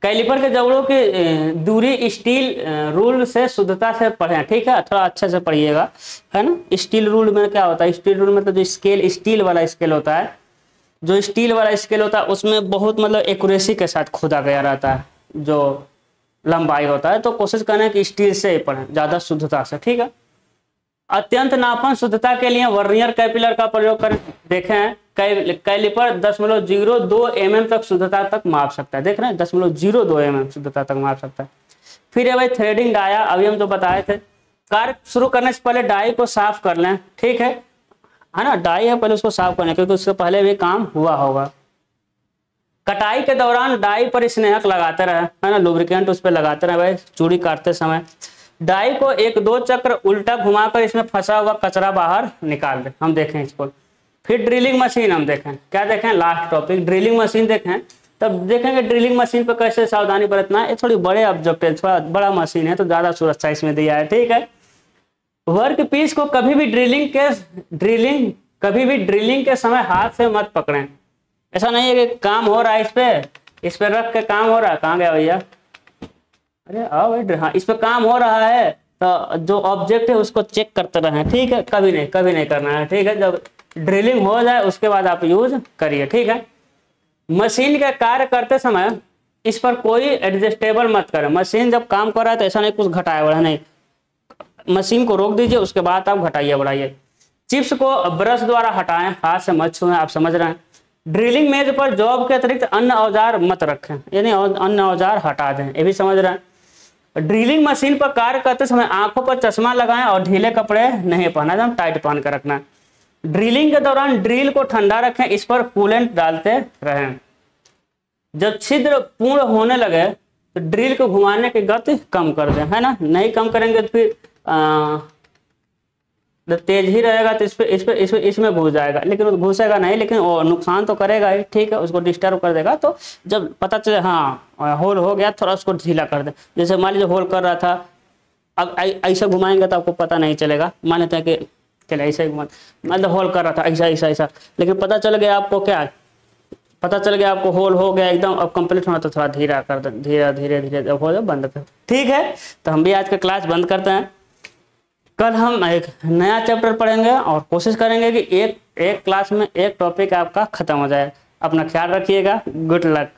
कैलिपर के जबड़ों की दूरी स्टील रूल से शुद्धता से पढ़ें, ठीक है, थोड़ा अच्छे से पढ़िएगा, है ना। स्टील रूल में क्या होता है, स्टील रूल में तो जो स्केल स्टील वाला स्केल होता है, जो स्टील वाला स्केल होता है उसमें बहुत मतलब एक्यूरेसी के साथ खोदा गया रहता है जो लंबाई होता है, तो कोशिश करें कि स्टील से ही पढ़ें ज्यादा शुद्धता से, ठीक है। अत्यंत नापन शुद्धता के लिए वर्नियर कैपिलर का प्रयोग करें। देखें कैलिपर 0.02 mm तक शुद्धता तक माप सकता है, देख रहे हैं 0.02 mm शुद्धता तक माप सकता है। फिर है भाई थ्रेडिंग डाया, अभी हम जो बताए थे। कार्य शुरू करने से पहले डाई को साफ कर लें, ठीक है ना, डाई है पहले उसको साफ करना क्योंकि उससे पहले भी काम हुआ होगा। कटाई के दौरान डाई पर स्नेहक लगाते रहे, है ना, लुब्रिकेंट उस पर लगाते रहे भाई चूड़ी काटते समय। डाई को 1-2 चक्र उल्टा घुमाकर इसमें फंसा हुआ कचरा बाहर निकाल दे, हम देखें इसको। फिर ड्रिलिंग मशीन हम देखें, क्या देखें, लास्ट टॉपिक ड्रिलिंग मशीन देखें। तब देखेंगे ड्रिलिंग मशीन पर कैसे सावधानी बरतना है। ये थोड़ी बड़े ऑब्जेक्ट है, थोड़ा बड़ा मशीन है तो ज्यादा सुरक्षा इसमें दिया है, ठीक है। वर्क पीस को कभी भी ड्रिलिंग के समय हाथ से मत पकड़ें। ऐसा नहीं है कि काम हो रहा है इस पे रख के काम हो रहा है, कहाँ गया भैया, अरे आओ भाई, हाँ इस पे काम हो रहा है तो जो ऑब्जेक्ट है उसको चेक करते रहें, ठीक है, कभी नहीं करना है, ठीक है। जब ड्रिलिंग हो जाए उसके बाद आप यूज करिए, ठीक है। मशीन का कार्य करते समय इस पर कोई एडजस्टेबल मत करें। मशीन जब काम कर रहा है तो ऐसा नहीं कुछ घटाया बढ़ा नहीं, मशीन को रोक दीजिए, उसके बाद आप घटाइए बढ़ाइए। चिप्स को ब्रश द्वारा हटाएं, हाथ से मत छुएं, आप समझ रहे हैं। ड्रिलिंग मेज पर जॉब के अतिरिक्त अन्य औजार मत रखें, यानी अन्य औजार हटा दें, ये भी समझ रहे हैं। ड्रिलिंग मशीन पर कार्य करते समय आंखों पर चश्मा लगाएं और ढीले कपड़े नहीं पहना, एकदम टाइट पहन कर रखना। ड्रिलिंग के दौरान ड्रिल को ठंडा रखें, इस पर कूलेंट डालते रहें। जब छिद्र पूर्ण होने लगे तो ड्रिल को घुमाने की गति कम कर दें, है ना। नहीं कम करेंगे तो फिर जब तेज ही रहेगा तो इसमें घुस जाएगा, लेकिन वो घुसेगा नहीं, लेकिन वो नुकसान तो करेगा ही, ठीक है, उसको डिस्टर्ब कर देगा। तो जब पता चले हाँ होल हो गया, थोड़ा उसको ढीला कर दे। जैसे मान लीजिए होल कर रहा था, अब ऐसा घुमाएंगे तो आपको पता नहीं चलेगा, मान लेते हैं कि चले ऐसा ही घुमा, मतलब होल कर रहा था ऐसा ऐसा ऐसा, लेकिन पता चल गया आपको, क्या पता चल गया आपको होल हो गया एकदम, अब कंप्लीट होना तो थोड़ा धीरा कर दे, धीरे धीरे धीरे जब हो जाए बंद कर, ठीक है। तो हम भी आज का क्लास बंद करते हैं। कल हम एक नया चैप्टर पढ़ेंगे और कोशिश करेंगे कि एक क्लास में एक टॉपिक आपका खत्म हो जाए। अपना ख्याल रखिएगा, गुड लक।